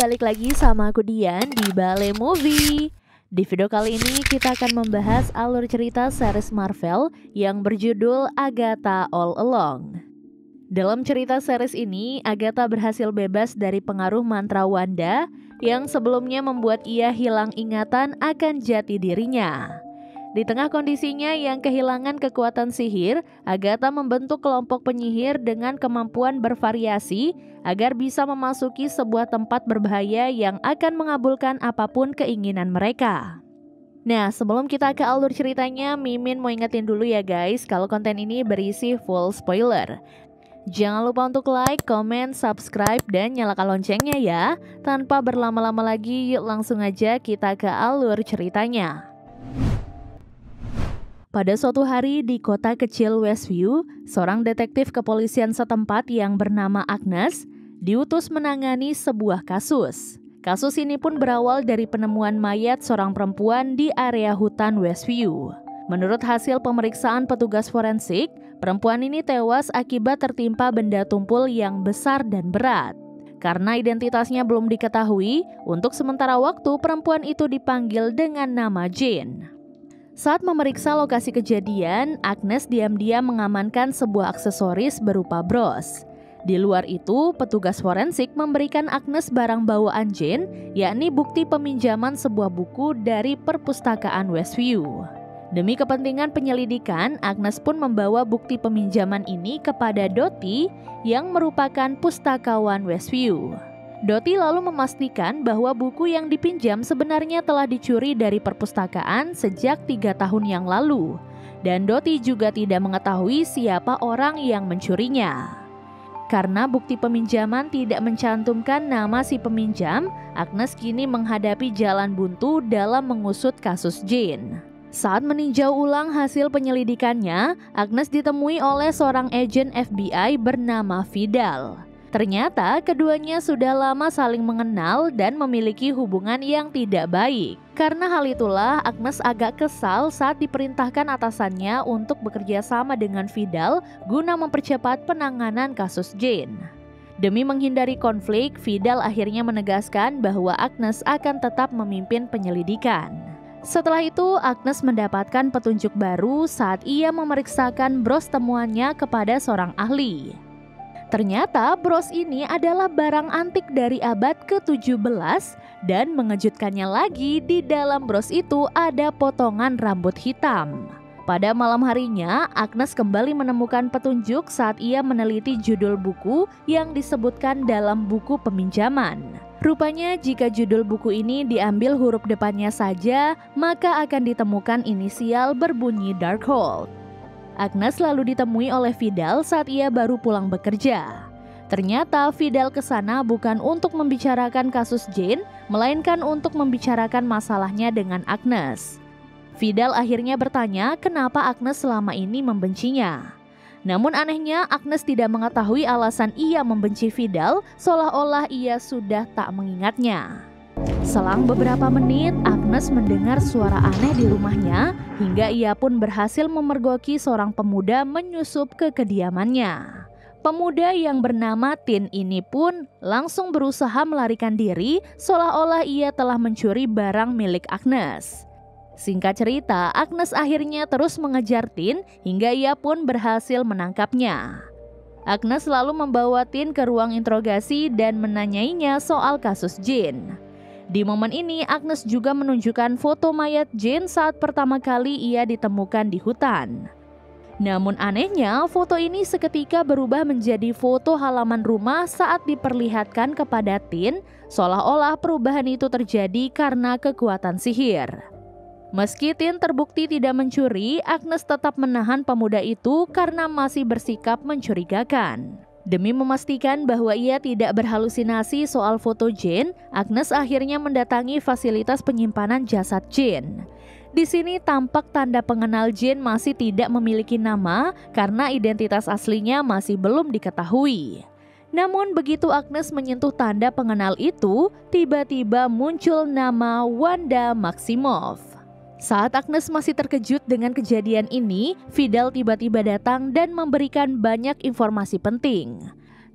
balik lagi sama aku Dian di Bale Movie. Di video kali ini kita akan membahas alur cerita series Marvel yang berjudul Agatha All Along. Dalam cerita series ini, Agatha berhasil bebas dari pengaruh mantra Wanda yang sebelumnya membuat ia hilang ingatan akan jati dirinya. Di tengah kondisinya yang kehilangan kekuatan sihir, Agatha membentuk kelompok penyihir dengan kemampuan bervariasi agar bisa memasuki sebuah tempat berbahaya yang akan mengabulkan apapun keinginan mereka. Nah, sebelum kita ke alur ceritanya, Mimin mau ingetin dulu ya guys, kalau konten ini berisi full spoiler. Jangan lupa untuk like, comment, subscribe, dan nyalakan loncengnya ya. Tanpa berlama-lama lagi, yuk langsung aja kita ke alur ceritanya. Pada suatu hari di kota kecil Westview, seorang detektif kepolisian setempat yang bernama Agnes diutus menangani sebuah kasus. Kasus ini pun berawal dari penemuan mayat seorang perempuan di area hutan Westview. Menurut hasil pemeriksaan petugas forensik, perempuan ini tewas akibat tertimpa benda tumpul yang besar dan berat. Karena identitasnya belum diketahui, untuk sementara waktu perempuan itu dipanggil dengan nama Jane. Saat memeriksa lokasi kejadian, Agnes diam-diam mengamankan sebuah aksesoris berupa bros. Di luar itu, petugas forensik memberikan Agnes barang bawaan Jane, yakni bukti peminjaman sebuah buku dari perpustakaan Westview. Demi kepentingan penyelidikan, Agnes pun membawa bukti peminjaman ini kepada Dottie yang merupakan pustakawan Westview. Dottie lalu memastikan bahwa buku yang dipinjam sebenarnya telah dicuri dari perpustakaan sejak 3 tahun yang lalu. Dan Dottie juga tidak mengetahui siapa orang yang mencurinya. Karena bukti peminjaman tidak mencantumkan nama si peminjam, Agnes kini menghadapi jalan buntu dalam mengusut kasus Jane. Saat meninjau ulang hasil penyelidikannya, Agnes ditemui oleh seorang agen FBI bernama Vidal. Ternyata keduanya sudah lama saling mengenal dan memiliki hubungan yang tidak baik. Karena hal itulah Agnes agak kesal saat diperintahkan atasannya untuk bekerja sama dengan Vidal guna mempercepat penanganan kasus Jane. Demi menghindari konflik, Vidal akhirnya menegaskan bahwa Agnes akan tetap memimpin penyelidikan. Setelah itu, Agnes mendapatkan petunjuk baru saat ia memeriksakan bros temuannya kepada seorang ahli. Ternyata bros ini adalah barang antik dari abad ke-17 dan mengejutkannya lagi di dalam bros itu ada potongan rambut hitam. Pada malam harinya, Agnes kembali menemukan petunjuk saat ia meneliti judul buku yang disebutkan dalam buku peminjaman. Rupanya jika judul buku ini diambil huruf depannya saja, maka akan ditemukan inisial berbunyi Darkhold. Agnes lalu ditemui oleh Vidal saat ia baru pulang bekerja. Ternyata Vidal kesana bukan untuk membicarakan kasus Jane, melainkan untuk membicarakan masalahnya dengan Agnes. Vidal akhirnya bertanya kenapa Agnes selama ini membencinya. Namun anehnya Agnes tidak mengetahui alasan ia membenci Vidal, seolah-olah ia sudah tak mengingatnya. Selang beberapa menit, Agnes mendengar suara aneh di rumahnya hingga ia pun berhasil memergoki seorang pemuda menyusup ke kediamannya. Pemuda yang bernama Tin ini pun langsung berusaha melarikan diri seolah-olah ia telah mencuri barang milik Agnes. Singkat cerita, Agnes akhirnya terus mengejar Tin hingga ia pun berhasil menangkapnya. Agnes lalu membawa Tin ke ruang interogasi dan menanyainya soal kasus Jane. Di momen ini, Agnes juga menunjukkan foto mayat Jane saat pertama kali ia ditemukan di hutan. Namun anehnya, foto ini seketika berubah menjadi foto halaman rumah saat diperlihatkan kepada Tin, seolah-olah perubahan itu terjadi karena kekuatan sihir. Meski Tin terbukti tidak mencuri, Agnes tetap menahan pemuda itu karena masih bersikap mencurigakan. Demi memastikan bahwa ia tidak berhalusinasi soal foto Jane, Agnes akhirnya mendatangi fasilitas penyimpanan jasad Jane. Di sini tampak tanda pengenal Jane masih tidak memiliki nama karena identitas aslinya masih belum diketahui. Namun begitu Agnes menyentuh tanda pengenal itu, tiba-tiba muncul nama Wanda Maximoff. Saat Agnes masih terkejut dengan kejadian ini, Vidal tiba-tiba datang dan memberikan banyak informasi penting.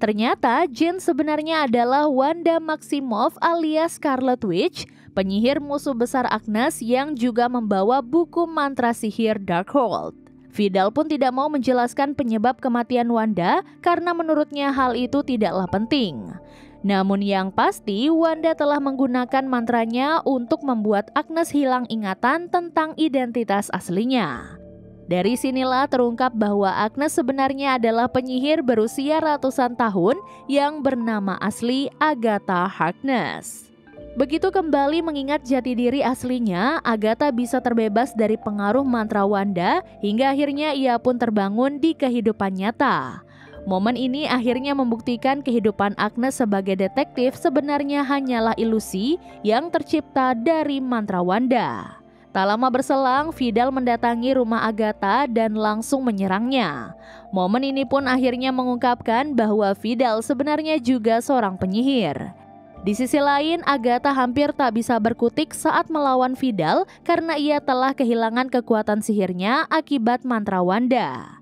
Ternyata Jane sebenarnya adalah Wanda Maximoff alias Scarlet Witch, penyihir musuh besar Agnes yang juga membawa buku mantra sihir Darkhold. Vidal pun tidak mau menjelaskan penyebab kematian Wanda karena menurutnya hal itu tidaklah penting. Namun yang pasti Wanda telah menggunakan mantranya untuk membuat Agnes hilang ingatan tentang identitas aslinya. Dari sinilah terungkap bahwa Agnes sebenarnya adalah penyihir berusia ratusan tahun yang bernama asli Agatha Harkness. Begitu kembali mengingat jati diri aslinya, Agatha bisa terbebas dari pengaruh mantra Wanda hingga akhirnya ia pun terbangun di kehidupan nyata. Momen ini akhirnya membuktikan kehidupan Agnes sebagai detektif sebenarnya hanyalah ilusi yang tercipta dari mantra Wanda. Tak lama berselang, Vidal mendatangi rumah Agatha dan langsung menyerangnya. Momen ini pun akhirnya mengungkapkan bahwa Vidal sebenarnya juga seorang penyihir. Di sisi lain, Agatha hampir tak bisa berkutik saat melawan Vidal karena ia telah kehilangan kekuatan sihirnya akibat mantra Wanda.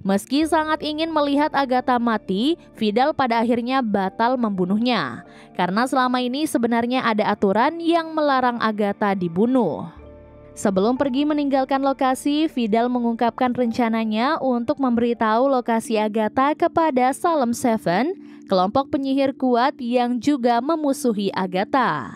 Meski sangat ingin melihat Agatha mati, Vidal pada akhirnya batal membunuhnya. Karena selama ini sebenarnya ada aturan yang melarang Agatha dibunuh. Sebelum pergi meninggalkan lokasi, Vidal mengungkapkan rencananya untuk memberitahu lokasi Agatha kepada Salem Seven, kelompok penyihir kuat yang juga memusuhi Agatha.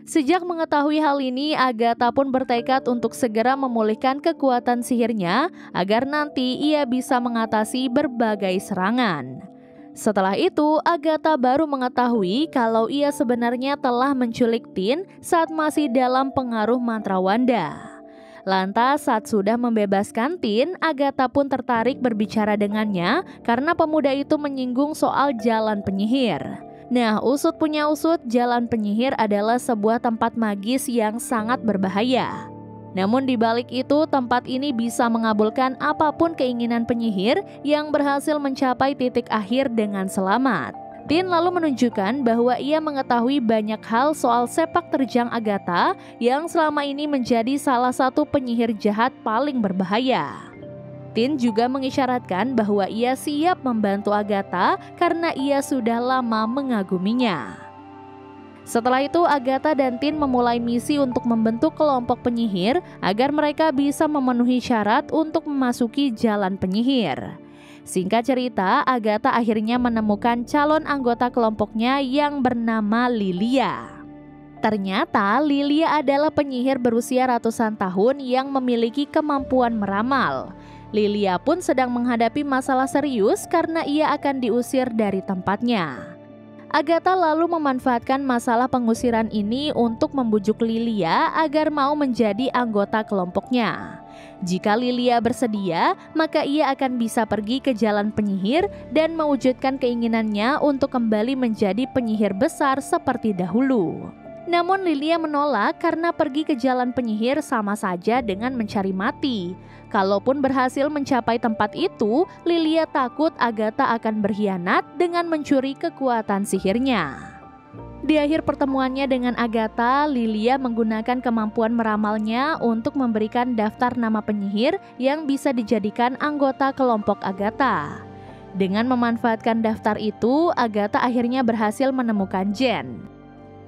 Sejak mengetahui hal ini, Agatha pun bertekad untuk segera memulihkan kekuatan sihirnya agar nanti ia bisa mengatasi berbagai serangan. Setelah itu, Agatha baru mengetahui kalau ia sebenarnya telah menculik Tin saat masih dalam pengaruh mantra Wanda. Lantas saat sudah membebaskan Tin, Agatha pun tertarik berbicara dengannya karena pemuda itu menyinggung soal jalan penyihir. Nah, usut punya usut, jalan penyihir adalah sebuah tempat magis yang sangat berbahaya. Namun di balik itu, tempat ini bisa mengabulkan apapun keinginan penyihir yang berhasil mencapai titik akhir dengan selamat. Tin lalu menunjukkan bahwa ia mengetahui banyak hal soal sepak terjang Agatha yang selama ini menjadi salah satu penyihir jahat paling berbahaya. Tin juga mengisyaratkan bahwa ia siap membantu Agatha karena ia sudah lama mengaguminya. Setelah itu, Agatha dan Tin memulai misi untuk membentuk kelompok penyihir agar mereka bisa memenuhi syarat untuk memasuki jalan penyihir. Singkat cerita, Agatha akhirnya menemukan calon anggota kelompoknya yang bernama Lilia. Ternyata Lilia adalah penyihir berusia ratusan tahun yang memiliki kemampuan meramal. Lilia pun sedang menghadapi masalah serius karena ia akan diusir dari tempatnya. Agatha lalu memanfaatkan masalah pengusiran ini untuk membujuk Lilia agar mau menjadi anggota kelompoknya. Jika Lilia bersedia, maka ia akan bisa pergi ke jalan penyihir dan mewujudkan keinginannya untuk kembali menjadi penyihir besar seperti dahulu. Namun Lilia menolak karena pergi ke jalan penyihir sama saja dengan mencari mati. Kalaupun berhasil mencapai tempat itu, Lilia takut Agatha akan berkhianat dengan mencuri kekuatan sihirnya. Di akhir pertemuannya dengan Agatha, Lilia menggunakan kemampuan meramalnya untuk memberikan daftar nama penyihir yang bisa dijadikan anggota kelompok Agatha. Dengan memanfaatkan daftar itu, Agatha akhirnya berhasil menemukan Jane.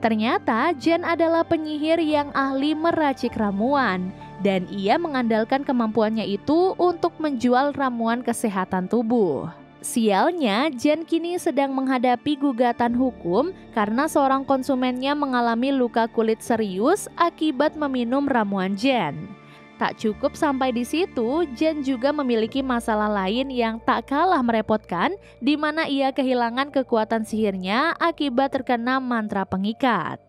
Ternyata Jane adalah penyihir yang ahli meracik ramuan dan ia mengandalkan kemampuannya itu untuk menjual ramuan kesehatan tubuh. Sialnya, Jane kini sedang menghadapi gugatan hukum karena seorang konsumennya mengalami luka kulit serius akibat meminum ramuan Jane. Tak cukup sampai di situ, Jane juga memiliki masalah lain yang tak kalah merepotkan, di mana ia kehilangan kekuatan sihirnya akibat terkena mantra pengikat.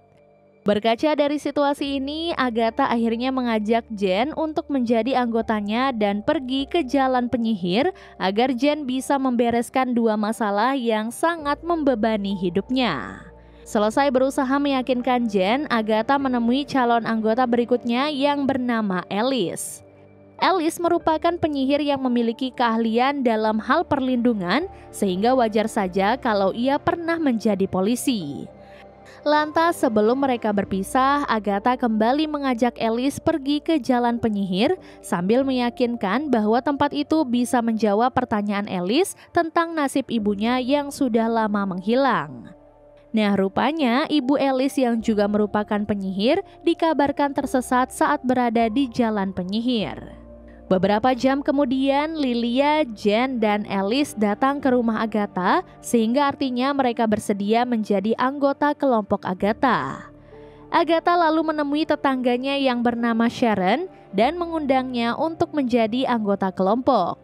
Berkaca dari situasi ini, Agatha akhirnya mengajak Jane untuk menjadi anggotanya dan pergi ke jalan penyihir agar Jane bisa membereskan dua masalah yang sangat membebani hidupnya. Selesai berusaha meyakinkan Jane, Agatha menemui calon anggota berikutnya yang bernama Alice. Alice merupakan penyihir yang memiliki keahlian dalam hal perlindungan, sehingga wajar saja kalau ia pernah menjadi polisi. Lantas sebelum mereka berpisah, Agatha kembali mengajak Alice pergi ke jalan penyihir sambil meyakinkan bahwa tempat itu bisa menjawab pertanyaan Alice tentang nasib ibunya yang sudah lama menghilang. Nah, rupanya ibu Alice yang juga merupakan penyihir dikabarkan tersesat saat berada di jalan penyihir. Beberapa jam kemudian, Lilia, Jen, dan Alice datang ke rumah Agatha sehingga artinya mereka bersedia menjadi anggota kelompok Agatha. Agatha lalu menemui tetangganya yang bernama Sharon dan mengundangnya untuk menjadi anggota kelompok.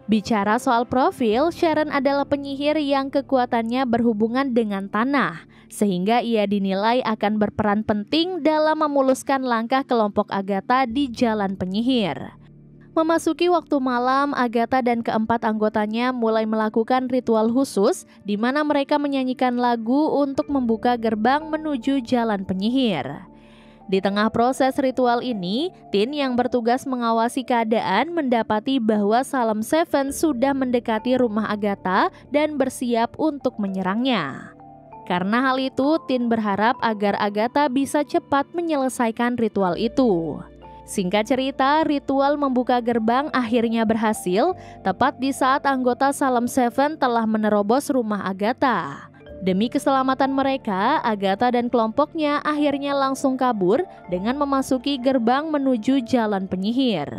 Bicara soal profil, Sharon adalah penyihir yang kekuatannya berhubungan dengan tanah, sehingga ia dinilai akan berperan penting dalam memuluskan langkah kelompok Agatha di jalan penyihir. Memasuki waktu malam, Agatha dan keempat anggotanya mulai melakukan ritual khusus di mana mereka menyanyikan lagu untuk membuka gerbang menuju jalan penyihir. Di tengah proses ritual ini, Tin yang bertugas mengawasi keadaan mendapati bahwa Salem Seven sudah mendekati rumah Agatha dan bersiap untuk menyerangnya. Karena hal itu, Tin berharap agar Agatha bisa cepat menyelesaikan ritual itu. Singkat cerita, ritual membuka gerbang akhirnya berhasil tepat di saat anggota Salem Seven telah menerobos rumah Agatha. Demi keselamatan mereka, Agatha dan kelompoknya akhirnya langsung kabur dengan memasuki gerbang menuju jalan penyihir.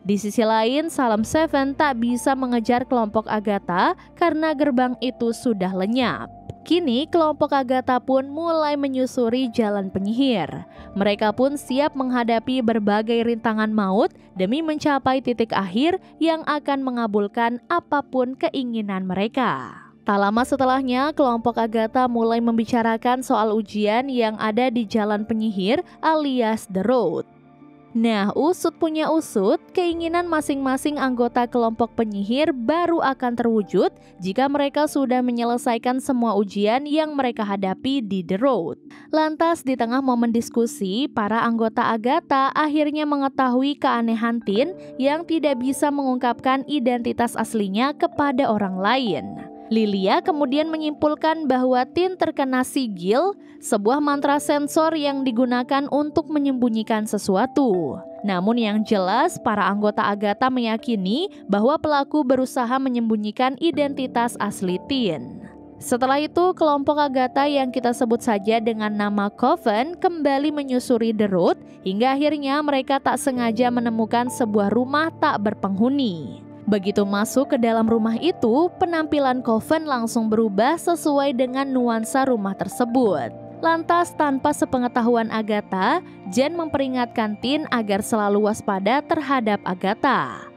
Di sisi lain, Salem Seven tak bisa mengejar kelompok Agatha karena gerbang itu sudah lenyap. Kini kelompok Agatha pun mulai menyusuri jalan penyihir. Mereka pun siap menghadapi berbagai rintangan maut demi mencapai titik akhir yang akan mengabulkan apapun keinginan mereka. Tak lama setelahnya, kelompok Agatha mulai membicarakan soal ujian yang ada di jalan penyihir alias The Road. Nah, usut punya usut, keinginan masing-masing anggota kelompok penyihir baru akan terwujud jika mereka sudah menyelesaikan semua ujian yang mereka hadapi di The Road. Lantas di tengah momen diskusi, para anggota Agatha akhirnya mengetahui keanehan Tin yang tidak bisa mengungkapkan identitas aslinya kepada orang lain. Lilia kemudian menyimpulkan bahwa Tin terkena sigil, sebuah mantra sensor yang digunakan untuk menyembunyikan sesuatu. Namun yang jelas, para anggota Agatha meyakini bahwa pelaku berusaha menyembunyikan identitas asli Tin. Setelah itu, kelompok Agatha yang kita sebut saja dengan nama Coven kembali menyusuri The Road hingga akhirnya mereka tak sengaja menemukan sebuah rumah tak berpenghuni. Begitu masuk ke dalam rumah itu, penampilan Coven langsung berubah sesuai dengan nuansa rumah tersebut. Lantas tanpa sepengetahuan Agatha, Jen memperingatkan Tin agar selalu waspada terhadap Agatha.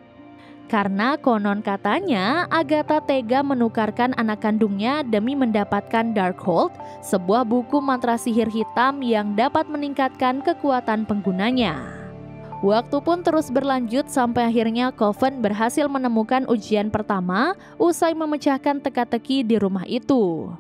Karena konon katanya Agatha tega menukarkan anak kandungnya demi mendapatkan Darkhold, sebuah buku mantra sihir hitam yang dapat meningkatkan kekuatan penggunanya. Waktu pun terus berlanjut sampai akhirnya Coven berhasil menemukan ujian pertama usai memecahkan teka-teki di rumah itu.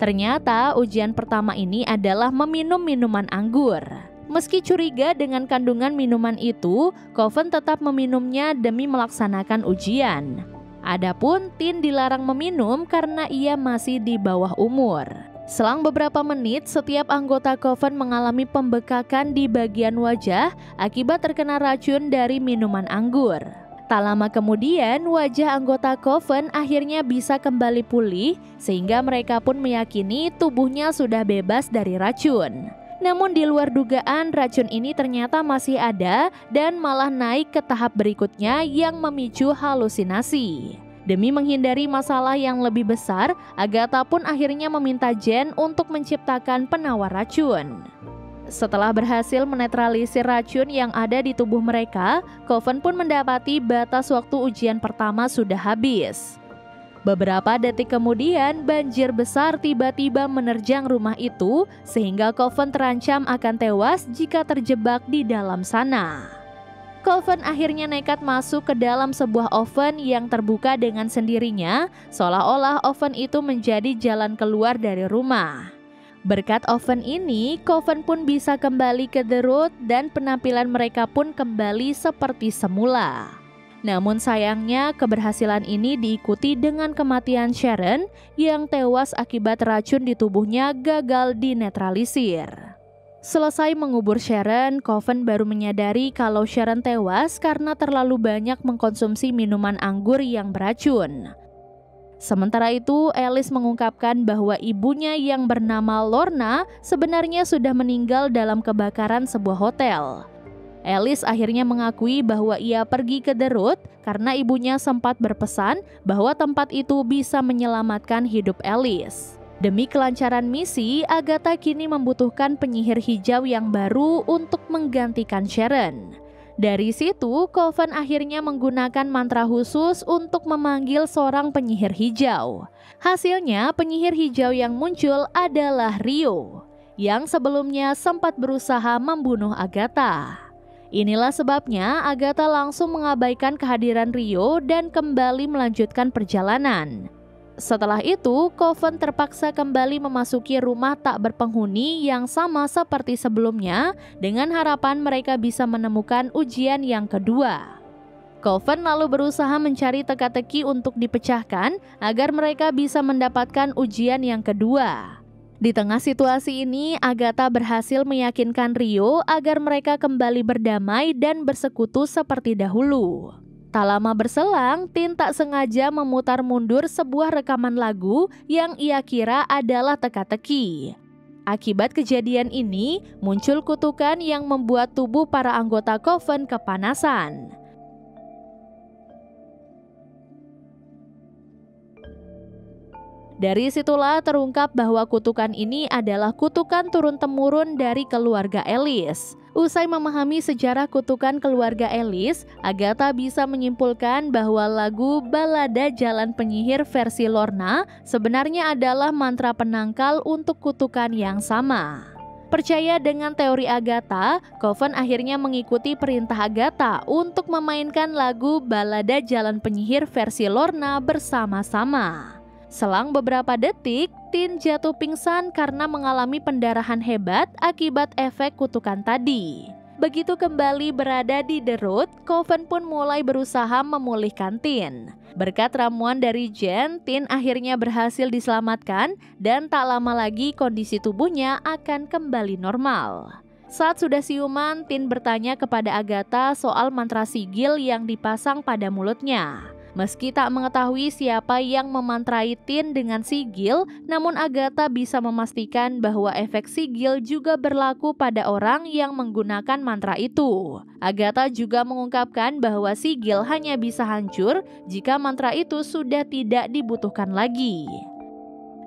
Ternyata ujian pertama ini adalah meminum minuman anggur. Meski curiga dengan kandungan minuman itu, Coven tetap meminumnya demi melaksanakan ujian. Adapun Tin dilarang meminum karena ia masih di bawah umur. Selang beberapa menit, setiap anggota Coven mengalami pembekakan di bagian wajah akibat terkena racun dari minuman anggur. Tak lama kemudian, wajah anggota Coven akhirnya bisa kembali pulih sehingga mereka pun meyakini tubuhnya sudah bebas dari racun. Namun di luar dugaan, racun ini ternyata masih ada dan malah naik ke tahap berikutnya yang memicu halusinasi. Demi menghindari masalah yang lebih besar, Agatha pun akhirnya meminta Jen untuk menciptakan penawar racun. Setelah berhasil menetralisir racun yang ada di tubuh mereka, Coven pun mendapati batas waktu ujian pertama sudah habis. Beberapa detik kemudian, banjir besar tiba-tiba menerjang rumah itu sehingga Coven terancam akan tewas jika terjebak di dalam sana. Coven akhirnya nekat masuk ke dalam sebuah oven yang terbuka dengan sendirinya, seolah-olah oven itu menjadi jalan keluar dari rumah. Berkat oven ini, Coven pun bisa kembali ke The Road dan penampilan mereka pun kembali seperti semula. Namun sayangnya keberhasilan ini diikuti dengan kematian Sharon yang tewas akibat racun di tubuhnya gagal dinetralisir. Selesai mengubur Sharon, Coven baru menyadari kalau Sharon tewas karena terlalu banyak mengkonsumsi minuman anggur yang beracun. Sementara itu, Alice mengungkapkan bahwa ibunya yang bernama Lorna sebenarnya sudah meninggal dalam kebakaran sebuah hotel. Alice akhirnya mengakui bahwa ia pergi ke The Root karena ibunya sempat berpesan bahwa tempat itu bisa menyelamatkan hidup Alice. Demi kelancaran misi, Agatha kini membutuhkan penyihir hijau yang baru untuk menggantikan Sharon. Dari situ, Coven akhirnya menggunakan mantra khusus untuk memanggil seorang penyihir hijau. Hasilnya, penyihir hijau yang muncul adalah Rio, yang sebelumnya sempat berusaha membunuh Agatha. Inilah sebabnya Agatha langsung mengabaikan kehadiran Rio dan kembali melanjutkan perjalanan. Setelah itu, Coven terpaksa kembali memasuki rumah tak berpenghuni yang sama seperti sebelumnya dengan harapan mereka bisa menemukan ujian yang kedua. Coven lalu berusaha mencari teka-teki untuk dipecahkan agar mereka bisa mendapatkan ujian yang kedua. Di tengah situasi ini, Agatha berhasil meyakinkan Rio agar mereka kembali berdamai dan bersekutu seperti dahulu. Tak lama berselang, Tin tak sengaja memutar mundur sebuah rekaman lagu yang ia kira adalah teka-teki. Akibat kejadian ini, muncul kutukan yang membuat tubuh para anggota Coven kepanasan. Dari situlah terungkap bahwa kutukan ini adalah kutukan turun-temurun dari keluarga Alice. Usai memahami sejarah kutukan keluarga Alice, Agatha bisa menyimpulkan bahwa lagu Balada Jalan Penyihir versi Lorna sebenarnya adalah mantra penangkal untuk kutukan yang sama. Percaya dengan teori Agatha, Coven akhirnya mengikuti perintah Agatha untuk memainkan lagu Balada Jalan Penyihir versi Lorna bersama-sama. Selang beberapa detik, Tin jatuh pingsan karena mengalami pendarahan hebat akibat efek kutukan tadi. Begitu kembali berada di The Root, Coven pun mulai berusaha memulihkan Tin. Berkat ramuan dari Jen, Tin akhirnya berhasil diselamatkan dan tak lama lagi kondisi tubuhnya akan kembali normal. Saat sudah siuman, Tin bertanya kepada Agatha soal mantra sigil yang dipasang pada mulutnya. Meski tak mengetahui siapa yang memantrai Tin dengan sigil, namun Agatha bisa memastikan bahwa efek sigil juga berlaku pada orang yang menggunakan mantra itu. Agatha juga mengungkapkan bahwa sigil hanya bisa hancur jika mantra itu sudah tidak dibutuhkan lagi.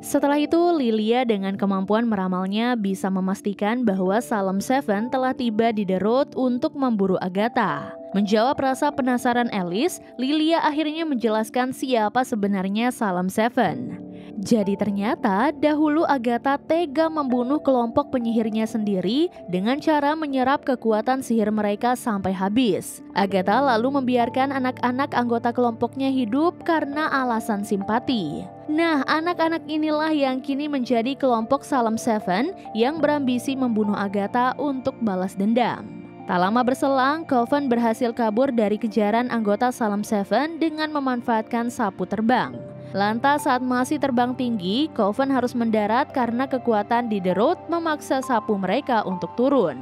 Setelah itu, Lilia dengan kemampuan meramalnya bisa memastikan bahwa Salem Seven telah tiba di The Root untuk memburu Agatha. Menjawab rasa penasaran Alice, Lilia akhirnya menjelaskan siapa sebenarnya Salem Seven. Jadi ternyata dahulu Agatha tega membunuh kelompok penyihirnya sendiri dengan cara menyerap kekuatan sihir mereka sampai habis. Agatha lalu membiarkan anak-anak anggota kelompoknya hidup karena alasan simpati. Nah, anak-anak inilah yang kini menjadi kelompok Salem Seven yang berambisi membunuh Agatha untuk balas dendam. Tak lama berselang, Coven berhasil kabur dari kejaran anggota Salem Seven dengan memanfaatkan sapu terbang. Lantas saat masih terbang tinggi, Coven harus mendarat karena kekuatan di The Root memaksa sapu mereka untuk turun.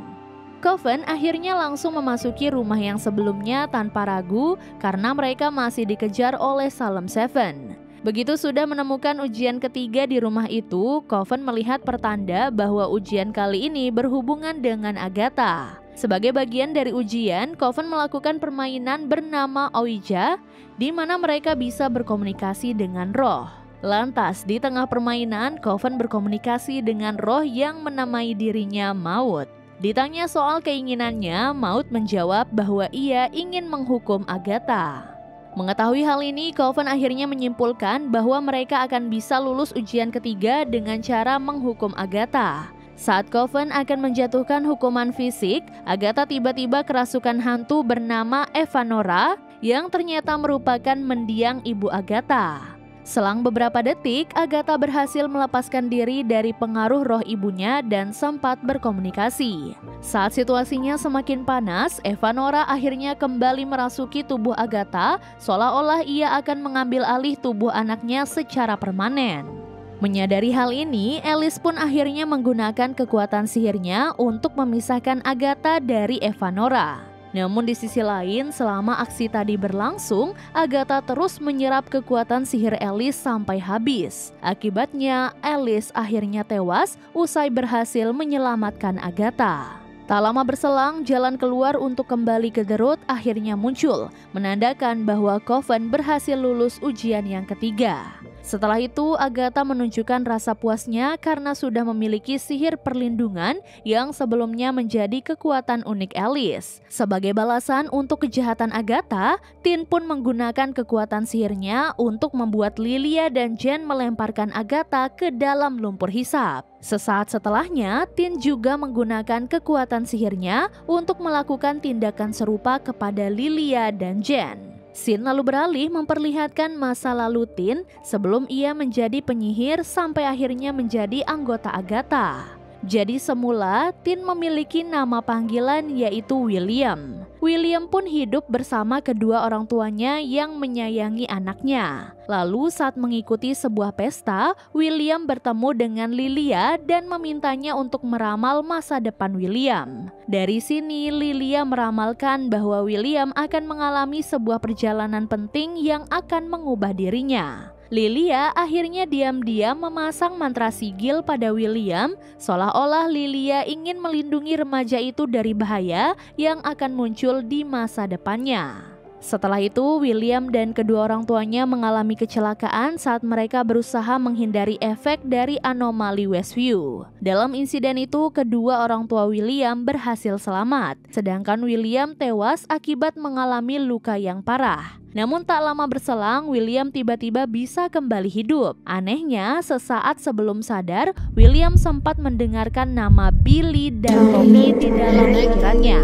Coven akhirnya langsung memasuki rumah yang sebelumnya tanpa ragu karena mereka masih dikejar oleh Salem Seven. Begitu sudah menemukan ujian ketiga di rumah itu, Coven melihat pertanda bahwa ujian kali ini berhubungan dengan Agatha. Sebagai bagian dari ujian, Coven melakukan permainan bernama Ouija, di mana mereka bisa berkomunikasi dengan roh. Lantas, di tengah permainan, Coven berkomunikasi dengan roh yang menamai dirinya Maut. Ditanya soal keinginannya, Maut menjawab bahwa ia ingin menghukum Agatha. Mengetahui hal ini, Coven akhirnya menyimpulkan bahwa mereka akan bisa lulus ujian ketiga dengan cara menghukum Agatha. Saat Coven akan menjatuhkan hukuman fisik, Agatha tiba-tiba kerasukan hantu bernama Evanora yang ternyata merupakan mendiang ibu Agatha. Selang beberapa detik, Agatha berhasil melepaskan diri dari pengaruh roh ibunya dan sempat berkomunikasi. Saat situasinya semakin panas, Evanora akhirnya kembali merasuki tubuh Agatha, seolah-olah ia akan mengambil alih tubuh anaknya secara permanen. Menyadari hal ini, Alice pun akhirnya menggunakan kekuatan sihirnya untuk memisahkan Agatha dari Evanora. Namun di sisi lain, selama aksi tadi berlangsung, Agatha terus menyerap kekuatan sihir Alice sampai habis. Akibatnya, Alice akhirnya tewas usai berhasil menyelamatkan Agatha. Tak lama berselang, jalan keluar untuk kembali ke The Road akhirnya muncul, menandakan bahwa Coven berhasil lulus ujian yang ketiga. Setelah itu, Agatha menunjukkan rasa puasnya karena sudah memiliki sihir perlindungan yang sebelumnya menjadi kekuatan unik Alice. Sebagai balasan untuk kejahatan Agatha, Tin pun menggunakan kekuatan sihirnya untuk membuat Lilia dan Jen melemparkan Agatha ke dalam lumpur hisap. Sesaat setelahnya, Tin juga menggunakan kekuatan sihirnya untuk melakukan tindakan serupa kepada Lilia dan Jen. Scene lalu beralih memperlihatkan masa lalu Tin sebelum ia menjadi penyihir sampai akhirnya menjadi anggota Agatha. Jadi semula Tin memiliki nama panggilan yaitu William. William pun hidup bersama kedua orang tuanya yang menyayangi anaknya. Lalu saat mengikuti sebuah pesta, William bertemu dengan Lilia dan memintanya untuk meramal masa depan William. Dari sini Lilia meramalkan bahwa William akan mengalami sebuah perjalanan penting yang akan mengubah dirinya. Lilia akhirnya diam-diam memasang mantra sigil pada William, seolah-olah Lilia ingin melindungi remaja itu dari bahaya yang akan muncul di masa depannya. Setelah itu, William dan kedua orang tuanya mengalami kecelakaan saat mereka berusaha menghindari efek dari anomali Westview. Dalam insiden itu, kedua orang tua William berhasil selamat, sedangkan William tewas akibat mengalami luka yang parah. Namun tak lama berselang, William tiba-tiba bisa kembali hidup. Anehnya, sesaat sebelum sadar, William sempat mendengarkan nama Billy dan Tommy di dalam pikirannya.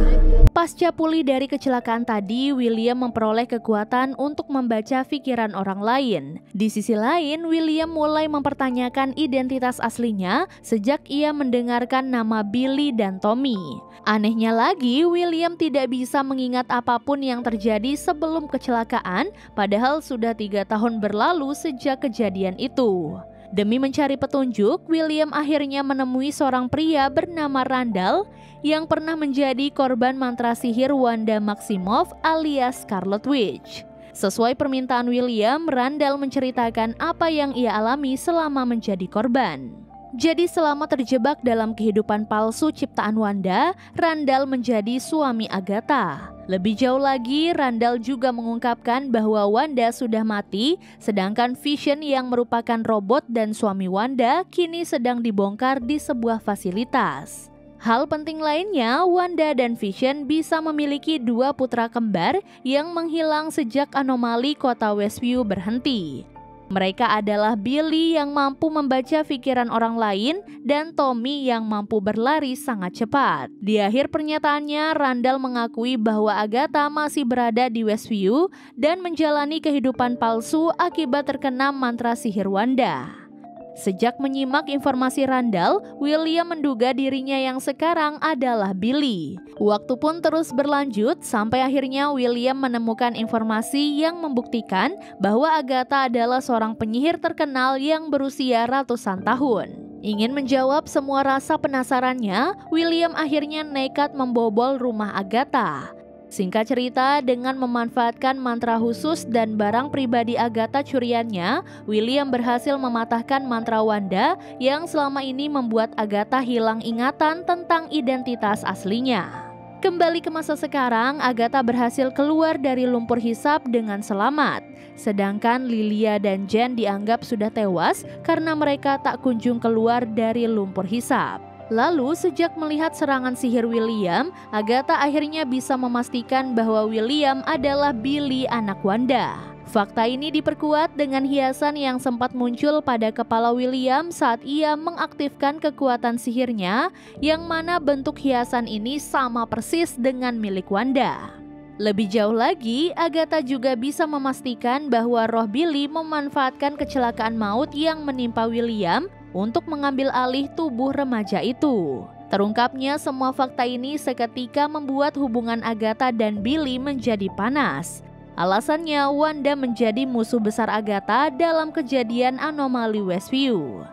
Pasca pulih dari kecelakaan tadi, William memperoleh kekuatan untuk membaca pikiran orang lain. Di sisi lain, William mulai mempertanyakan identitas aslinya sejak ia mendengarkan nama Billy dan Tommy. Anehnya lagi, William tidak bisa mengingat apapun yang terjadi sebelum kecelakaan, padahal sudah 3 tahun berlalu sejak kejadian itu. Demi mencari petunjuk, William akhirnya menemui seorang pria bernama Randall yang pernah menjadi korban mantra sihir Wanda Maximoff alias Scarlet Witch. Sesuai permintaan William, Randall menceritakan apa yang ia alami selama menjadi korban. Jadi selama terjebak dalam kehidupan palsu ciptaan Wanda, Randall menjadi suami Agatha. Lebih jauh lagi, Randall juga mengungkapkan bahwa Wanda sudah mati, sedangkan Vision yang merupakan robot dan suami Wanda kini sedang dibongkar di sebuah fasilitas. Hal penting lainnya, Wanda dan Vision bisa memiliki 2 putra kembar yang menghilang sejak anomali kota Westview berhenti. Mereka adalah Billy yang mampu membaca pikiran orang lain dan Tommy yang mampu berlari sangat cepat. Di akhir pernyataannya, Randall mengakui bahwa Agatha masih berada di Westview dan menjalani kehidupan palsu akibat terkena mantra sihir Wanda. Sejak menyimak informasi Randall, William menduga dirinya yang sekarang adalah Billy. Waktu pun terus berlanjut sampai akhirnya William menemukan informasi yang membuktikan bahwa Agatha adalah seorang penyihir terkenal yang berusia ratusan tahun. Ingin menjawab semua rasa penasarannya, William akhirnya nekat membobol rumah Agatha. Singkat cerita, dengan memanfaatkan mantra khusus dan barang pribadi Agatha curiannya, William berhasil mematahkan mantra Wanda yang selama ini membuat Agatha hilang ingatan tentang identitas aslinya. Kembali ke masa sekarang, Agatha berhasil keluar dari lumpur hisap dengan selamat. Sedangkan Lilia dan Jen dianggap sudah tewas karena mereka tak kunjung keluar dari lumpur hisap. Lalu sejak melihat serangan sihir William, Agatha akhirnya bisa memastikan bahwa William adalah Billy anak Wanda. Fakta ini diperkuat dengan hiasan yang sempat muncul pada kepala William saat ia mengaktifkan kekuatan sihirnya, yang mana bentuk hiasan ini sama persis dengan milik Wanda. Lebih jauh lagi, Agatha juga bisa memastikan bahwa roh Billy memanfaatkan kecelakaan maut yang menimpa William untuk mengambil alih tubuh remaja itu. Terungkapnya semua fakta ini seketika membuat hubungan Agatha dan Billy menjadi panas. Alasannya, Wanda menjadi musuh besar Agatha dalam kejadian anomali Westview.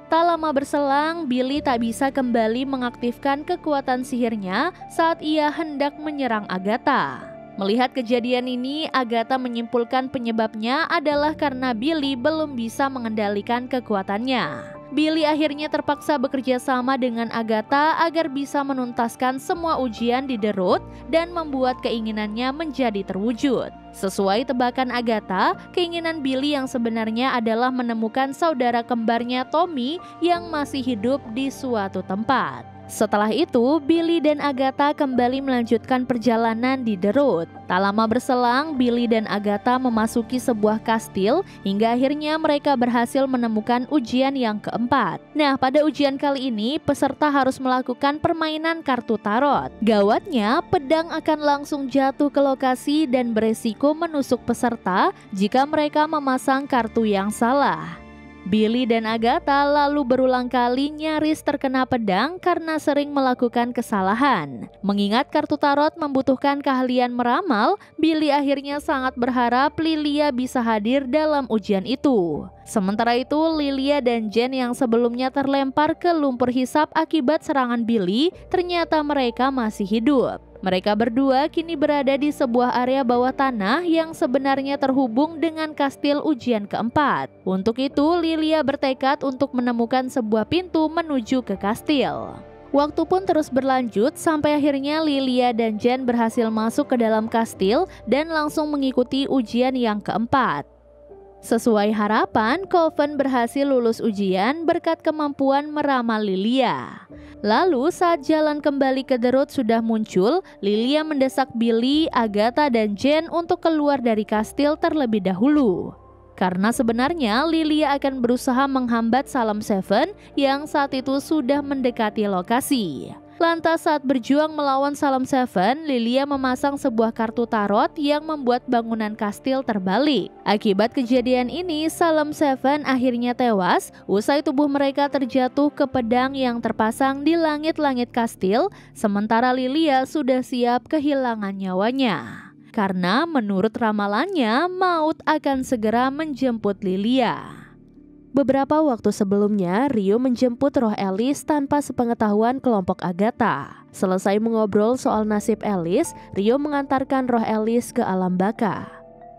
Tak lama berselang, Billy tak bisa kembali mengaktifkan kekuatan sihirnya saat ia hendak menyerang Agatha. Melihat kejadian ini, Agatha menyimpulkan penyebabnya adalah karena Billy belum bisa mengendalikan kekuatannya. Billy akhirnya terpaksa bekerja sama dengan Agatha agar bisa menuntaskan semua ujian di The Road dan membuat keinginannya menjadi terwujud. Sesuai tebakan Agatha, keinginan Billy yang sebenarnya adalah menemukan saudara kembarnya Tommy yang masih hidup di suatu tempat. Setelah itu, Billy dan Agatha kembali melanjutkan perjalanan di The Road. Tak lama berselang, Billy dan Agatha memasuki sebuah kastil hingga akhirnya mereka berhasil menemukan ujian yang keempat. Nah, pada ujian kali ini, peserta harus melakukan permainan kartu tarot. Gawatnya, pedang akan langsung jatuh ke lokasi dan beresiko menusuk peserta jika mereka memasang kartu yang salah. Billy dan Agatha lalu berulang kali nyaris terkena pedang karena sering melakukan kesalahan. Mengingat kartu tarot membutuhkan keahlian meramal, Billy akhirnya sangat berharap Lilia bisa hadir dalam ujian itu. Sementara itu, Lilia dan Jen yang sebelumnya terlempar ke lumpur hisap akibat serangan Billy, ternyata mereka masih hidup. Mereka berdua kini berada di sebuah area bawah tanah yang sebenarnya terhubung dengan kastil ujian keempat. Untuk itu, Lilia bertekad untuk menemukan sebuah pintu menuju ke kastil. Waktu pun terus berlanjut sampai akhirnya Lilia dan Jen berhasil masuk ke dalam kastil dan langsung mengikuti ujian yang keempat. Sesuai harapan, Coven berhasil lulus ujian berkat kemampuan meramal Lilia. Lalu saat jalan kembali ke The Road sudah muncul, Lilia mendesak Billy, Agatha, dan Jen untuk keluar dari kastil terlebih dahulu. Karena sebenarnya Lilia akan berusaha menghambat Salem Seven yang saat itu sudah mendekati lokasi. Lantas saat berjuang melawan Salem Seven, Lilia memasang sebuah kartu tarot yang membuat bangunan kastil terbalik. Akibat kejadian ini, Salem Seven akhirnya tewas usai tubuh mereka terjatuh ke pedang yang terpasang di langit-langit kastil, sementara Lilia sudah siap kehilangan nyawanya. Karena menurut ramalannya, maut akan segera menjemput Lilia. Beberapa waktu sebelumnya, Rio menjemput roh Alice tanpa sepengetahuan kelompok Agatha. Selesai mengobrol soal nasib Alice, Rio mengantarkan roh Alice ke alam baka.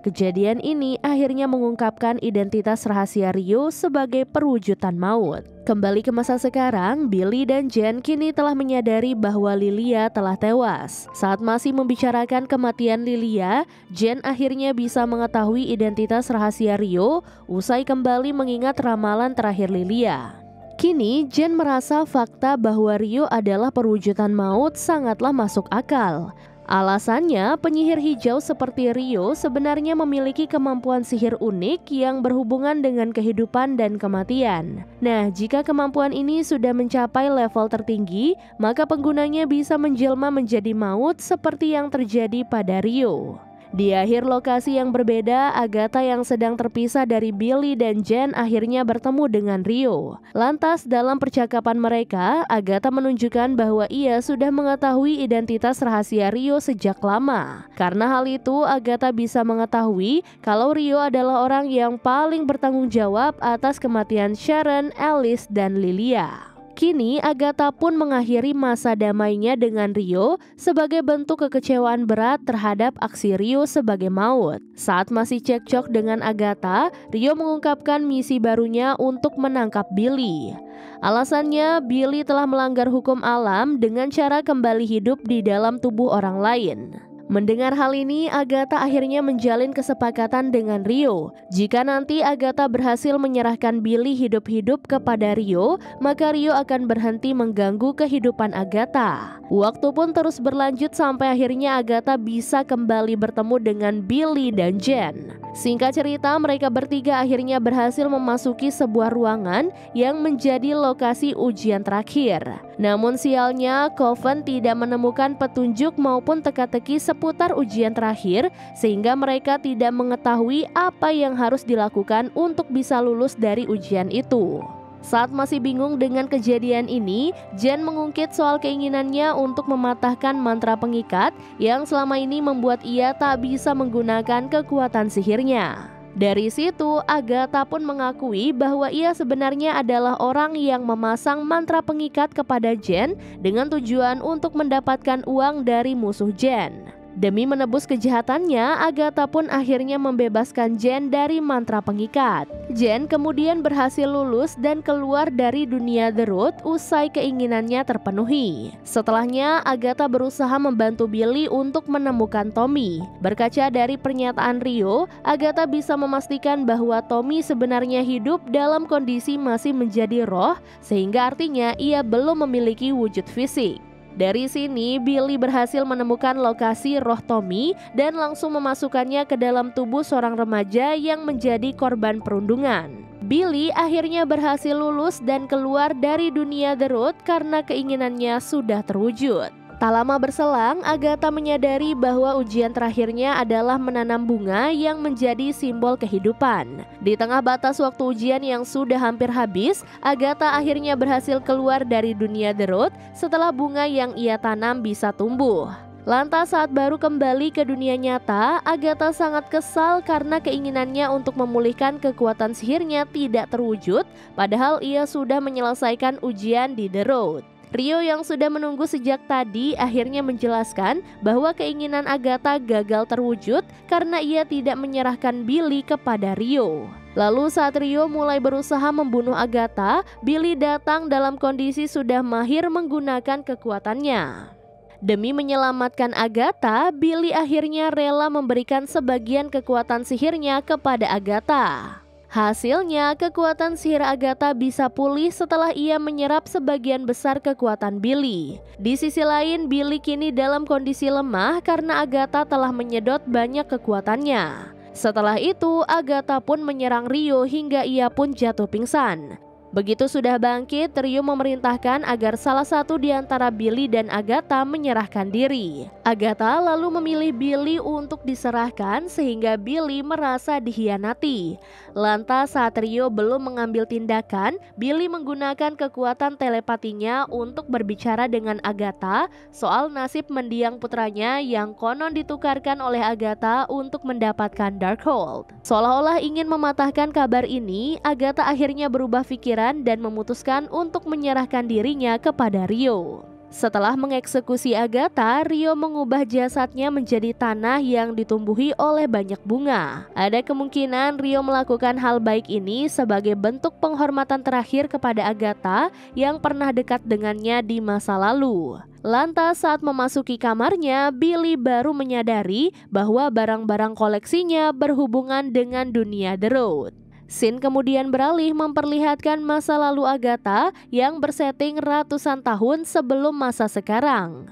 Kejadian ini akhirnya mengungkapkan identitas rahasia Rio sebagai perwujudan maut. Kembali ke masa sekarang, Billy dan Jen kini telah menyadari bahwa Lilia telah tewas. Saat masih membicarakan kematian Lilia, Jen akhirnya bisa mengetahui identitas rahasia Rio usai kembali mengingat ramalan terakhir Lilia. Kini, Jen merasa fakta bahwa Rio adalah perwujudan maut sangatlah masuk akal. Alasannya, penyihir hijau seperti Rio sebenarnya memiliki kemampuan sihir unik yang berhubungan dengan kehidupan dan kematian. Nah, jika kemampuan ini sudah mencapai level tertinggi, maka penggunanya bisa menjelma menjadi maut seperti yang terjadi pada Rio. Di akhir lokasi yang berbeda, Agatha yang sedang terpisah dari Billy dan Jen akhirnya bertemu dengan Rio. Lantas dalam percakapan mereka, Agatha menunjukkan bahwa ia sudah mengetahui identitas rahasia Rio sejak lama. Karena hal itu, Agatha bisa mengetahui kalau Rio adalah orang yang paling bertanggung jawab atas kematian Sharon, Alice, dan Lilia. Kini Agatha pun mengakhiri masa damainya dengan Rio sebagai bentuk kekecewaan berat terhadap aksi Rio sebagai maut. Saat masih cekcok dengan Agatha, Rio mengungkapkan misi barunya untuk menangkap Billy. Alasannya, Billy telah melanggar hukum alam dengan cara kembali hidup di dalam tubuh orang lain. Mendengar hal ini, Agatha akhirnya menjalin kesepakatan dengan Rio. Jika nanti Agatha berhasil menyerahkan Billy hidup-hidup kepada Rio, maka Rio akan berhenti mengganggu kehidupan Agatha. Waktu pun terus berlanjut sampai akhirnya Agatha bisa kembali bertemu dengan Billy dan Jen. Singkat cerita, mereka bertiga akhirnya berhasil memasuki sebuah ruangan yang menjadi lokasi ujian terakhir. Namun sialnya, Coven tidak menemukan petunjuk maupun teka-teki seputar ujian terakhir, sehingga mereka tidak mengetahui apa yang harus dilakukan untuk bisa lulus dari ujian itu. Saat masih bingung dengan kejadian ini, Jen mengungkit soal keinginannya untuk mematahkan mantra pengikat yang selama ini membuat ia tak bisa menggunakan kekuatan sihirnya. Dari situ, Agatha pun mengakui bahwa ia sebenarnya adalah orang yang memasang mantra pengikat kepada Jen dengan tujuan untuk mendapatkan uang dari musuh Jen. Demi menebus kejahatannya, Agatha pun akhirnya membebaskan Jen dari mantra pengikat. Jen kemudian berhasil lulus dan keluar dari dunia The Road usai keinginannya terpenuhi. Setelahnya, Agatha berusaha membantu Billy untuk menemukan Tommy. Berkaca dari pernyataan Rio, Agatha bisa memastikan bahwa Tommy sebenarnya hidup dalam kondisi masih menjadi roh, sehingga artinya ia belum memiliki wujud fisik. Dari sini, Billy berhasil menemukan lokasi roh Tommy dan langsung memasukkannya ke dalam tubuh seorang remaja yang menjadi korban perundungan. Billy akhirnya berhasil lulus dan keluar dari dunia The Road karena keinginannya sudah terwujud. Tak lama berselang, Agatha menyadari bahwa ujian terakhirnya adalah menanam bunga yang menjadi simbol kehidupan. Di tengah batas waktu ujian yang sudah hampir habis, Agatha akhirnya berhasil keluar dari dunia The Road setelah bunga yang ia tanam bisa tumbuh. Lantas saat baru kembali ke dunia nyata, Agatha sangat kesal karena keinginannya untuk memulihkan kekuatan sihirnya tidak terwujud, padahal ia sudah menyelesaikan ujian di The Road. Rio yang sudah menunggu sejak tadi akhirnya menjelaskan bahwa keinginan Agatha gagal terwujud karena ia tidak menyerahkan Billy kepada Rio. Lalu saat Rio mulai berusaha membunuh Agatha, Billy datang dalam kondisi sudah mahir menggunakan kekuatannya. Demi menyelamatkan Agatha, Billy akhirnya rela memberikan sebagian kekuatan sihirnya kepada Agatha. Hasilnya, kekuatan sihir Agatha bisa pulih setelah ia menyerap sebagian besar kekuatan Billy. Di sisi lain, Billy kini dalam kondisi lemah karena Agatha telah menyedot banyak kekuatannya. Setelah itu, Agatha pun menyerang Rio hingga ia pun jatuh pingsan. Begitu sudah bangkit, Rio memerintahkan agar salah satu di antara Billy dan Agatha menyerahkan diri. Agatha lalu memilih Billy untuk diserahkan sehingga Billy merasa dikhianati. Lantas saat Rio belum mengambil tindakan, Billy menggunakan kekuatan telepatinya untuk berbicara dengan Agatha soal nasib mendiang putranya yang konon ditukarkan oleh Agatha untuk mendapatkan Darkhold. Seolah-olah ingin mematahkan kabar ini, Agatha akhirnya berubah pikiran dan memutuskan untuk menyerahkan dirinya kepada Rio. Setelah mengeksekusi Agatha, Rio mengubah jasadnya menjadi tanah yang ditumbuhi oleh banyak bunga. Ada kemungkinan Rio melakukan hal baik ini sebagai bentuk penghormatan terakhir kepada Agatha yang pernah dekat dengannya di masa lalu. Lantas saat memasuki kamarnya, Billy baru menyadari bahwa barang-barang koleksinya berhubungan dengan dunia The Road. Scene kemudian beralih memperlihatkan masa lalu Agatha yang bersetting ratusan tahun sebelum masa sekarang.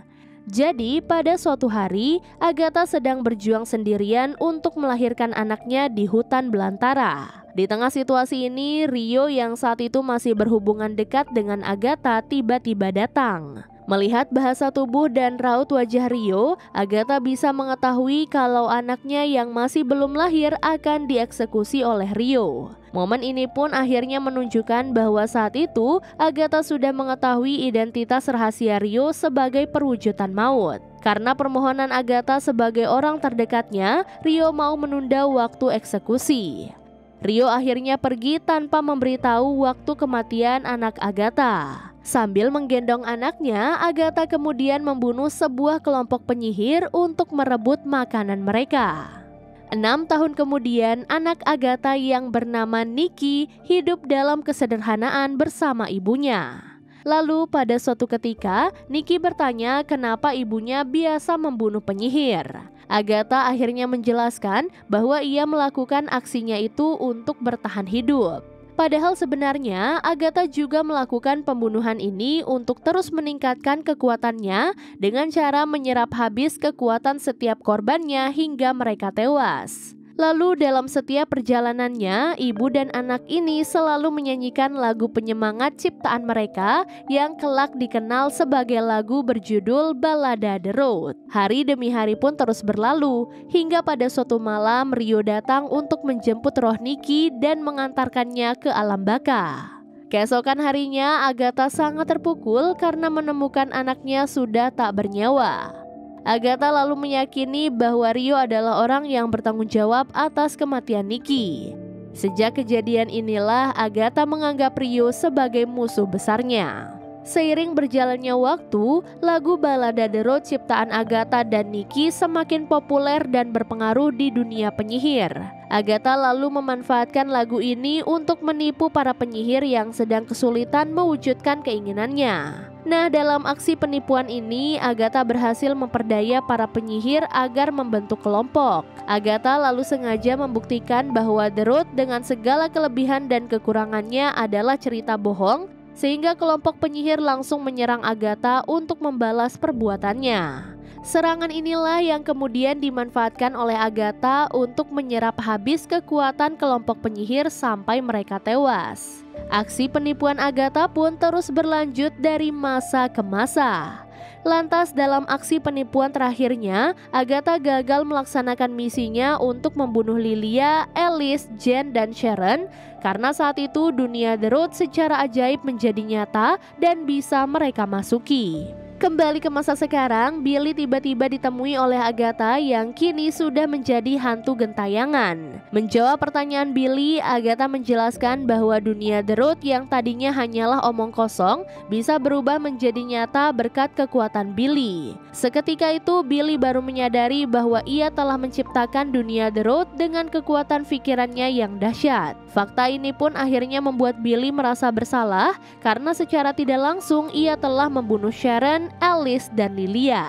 Jadi pada suatu hari, Agatha sedang berjuang sendirian untuk melahirkan anaknya di hutan belantara. Di tengah situasi ini, Rio yang saat itu masih berhubungan dekat dengan Agatha tiba-tiba datang. Melihat bahasa tubuh dan raut wajah Rio, Agatha bisa mengetahui kalau anaknya yang masih belum lahir akan dieksekusi oleh Rio. Momen ini pun akhirnya menunjukkan bahwa saat itu Agatha sudah mengetahui identitas rahasia Rio sebagai perwujudan maut. Karena permohonan Agatha sebagai orang terdekatnya, Rio mau menunda waktu eksekusi. Rio akhirnya pergi tanpa memberitahu waktu kematian anak Agatha. Sambil menggendong anaknya, Agatha kemudian membunuh sebuah kelompok penyihir untuk merebut makanan mereka. 6 tahun kemudian, anak Agatha yang bernama Nikki hidup dalam kesederhanaan bersama ibunya. Lalu pada suatu ketika, Nikki bertanya kenapa ibunya biasa membunuh penyihir. Agatha akhirnya menjelaskan bahwa ia melakukan aksinya itu untuk bertahan hidup. Padahal sebenarnya Agatha juga melakukan pembunuhan ini untuk terus meningkatkan kekuatannya dengan cara menyerap habis kekuatan setiap korbannya hingga mereka tewas. Lalu dalam setiap perjalanannya, ibu dan anak ini selalu menyanyikan lagu penyemangat ciptaan mereka yang kelak dikenal sebagai lagu berjudul Ballada The Road. Hari demi hari pun terus berlalu, hingga pada suatu malam Rio datang untuk menjemput roh Nikki dan mengantarkannya ke alam baka. Keesokan harinya, Agatha sangat terpukul karena menemukan anaknya sudah tak bernyawa. Agatha lalu meyakini bahwa Rio adalah orang yang bertanggung jawab atas kematian Nikki. Sejak kejadian inilah Agatha menganggap Rio sebagai musuh besarnya. Seiring berjalannya waktu, lagu Ballada The Road ciptaan Agatha dan Nikki semakin populer dan berpengaruh di dunia penyihir. Agatha lalu memanfaatkan lagu ini untuk menipu para penyihir yang sedang kesulitan mewujudkan keinginannya. Nah, dalam aksi penipuan ini, Agatha berhasil memperdaya para penyihir agar membentuk kelompok. Agatha lalu sengaja membuktikan bahwa The Road dengan segala kelebihan dan kekurangannya adalah cerita bohong, sehingga kelompok penyihir langsung menyerang Agatha untuk membalas perbuatannya. Serangan inilah yang kemudian dimanfaatkan oleh Agatha untuk menyerap habis kekuatan kelompok penyihir sampai mereka tewas. Aksi penipuan Agatha pun terus berlanjut dari masa ke masa. Lantas dalam aksi penipuan terakhirnya, Agatha gagal melaksanakan misinya untuk membunuh Lilia, Alice, Jane, dan Sharon karena saat itu dunia The Road secara ajaib menjadi nyata dan bisa mereka masuki. Kembali ke masa sekarang, Billy tiba-tiba ditemui oleh Agatha yang kini sudah menjadi hantu gentayangan. Menjawab pertanyaan Billy, Agatha menjelaskan bahwa dunia The Road yang tadinya hanyalah omong kosong bisa berubah menjadi nyata berkat kekuatan Billy. Seketika itu, Billy baru menyadari bahwa ia telah menciptakan dunia The Road dengan kekuatan pikirannya yang dahsyat. Fakta ini pun akhirnya membuat Billy merasa bersalah karena secara tidak langsung ia telah membunuh Sharon, Alice, dan Lilia.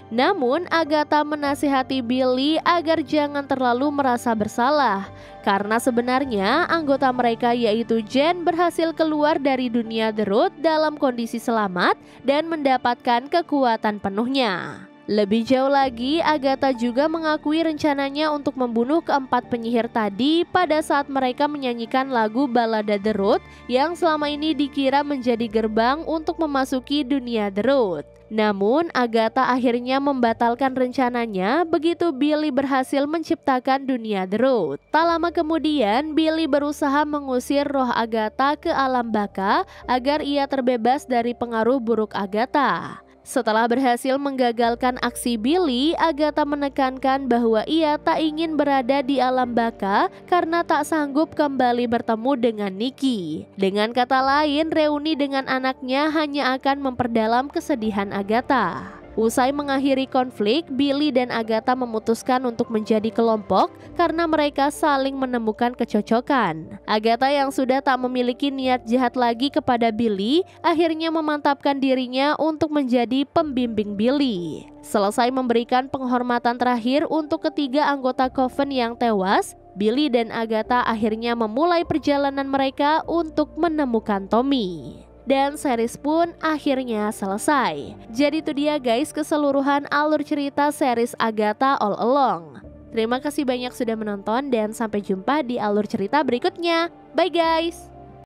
Namun Agatha menasihati Billy agar jangan terlalu merasa bersalah karena sebenarnya anggota mereka yaitu Jane berhasil keluar dari dunia The Road dalam kondisi selamat dan mendapatkan kekuatan penuhnya. Lebih jauh lagi, Agatha juga mengakui rencananya untuk membunuh keempat penyihir tadi pada saat mereka menyanyikan lagu Ballada The Road yang selama ini dikira menjadi gerbang untuk memasuki dunia The Road. Namun Agatha akhirnya membatalkan rencananya begitu Billy berhasil menciptakan dunia The Road. Tak lama kemudian, Billy berusaha mengusir roh Agatha ke alam baka agar ia terbebas dari pengaruh buruk Agatha. Setelah berhasil menggagalkan aksi Billy, Agatha menekankan bahwa ia tak ingin berada di alam baka karena tak sanggup kembali bertemu dengan Nikki. Dengan kata lain, reuni dengan anaknya hanya akan memperdalam kesedihan Agatha. Usai mengakhiri konflik, Billy dan Agatha memutuskan untuk menjadi kelompok karena mereka saling menemukan kecocokan. Agatha yang sudah tak memiliki niat jahat lagi kepada Billy, akhirnya memantapkan dirinya untuk menjadi pembimbing Billy. Selesai memberikan penghormatan terakhir untuk ketiga anggota Coven yang tewas, Billy dan Agatha akhirnya memulai perjalanan mereka untuk menemukan Tommy. Dan series pun akhirnya selesai. Jadi itu dia guys keseluruhan alur cerita series Agatha All Along. Terima kasih banyak sudah menonton dan sampai jumpa di alur cerita berikutnya. Bye guys!